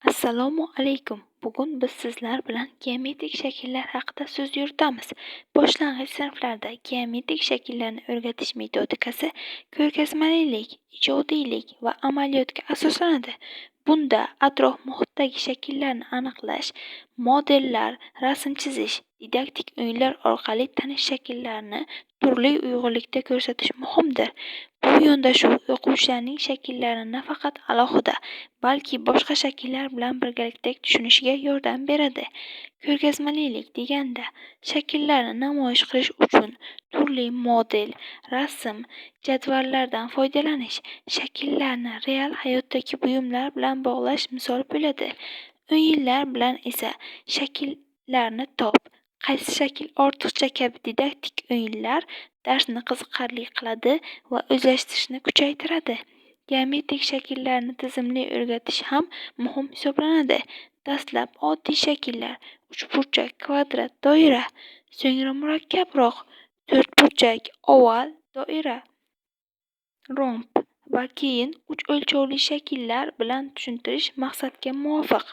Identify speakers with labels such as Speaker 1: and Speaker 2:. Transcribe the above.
Speaker 1: Assalomu alaykum. Bugun biz sizlar bilan geometrik shakllar haqida so'z yuritamiz. Boshlang'ich sinflarda geometrik shakllarni o'rgatish metodikasi ko'rgazmalilik, ijodiylik va amaliyotga asoslanadi. Bunda atrof muhitdagi shakllarni aniqlash, modellar, rasm chizish, didaktik o'yinlar orqali tanish shakllarni turli uyg'unlikda ko'rsatish muhimdir. Bu yondashuv o'quvchilarning shakllarni nafaqat alohida, balki boshqa shakllar bilan birgalikda tushunishiga yordam beradi. Ko'rgazmalilik deganda shakllarni namoyish qilish uchun turli model, rasm, jadvallardan foydalanish, shakllarni real hayotdagi buyumlar bilan bog'lash misol bo'ladi. O'yinlar bilan esa shakllarni top, qaysi shakl ortiqcha kabi didaktik o'yinlar darsni qiziqarli qiladi va o'zlashtirishni kuchaytiradi. Geometrik shakllarni tizimli o'rgatish ham muhim hisoblanadi. Dastlab oddiy shakllar, uchburchak, kvadrat, doira, so'ngra murakkabroq, to'rtburchak, oval, doira, romb va keyin uch o'lchovli shakllar bilan tushuntirish maqsadga muvofiq.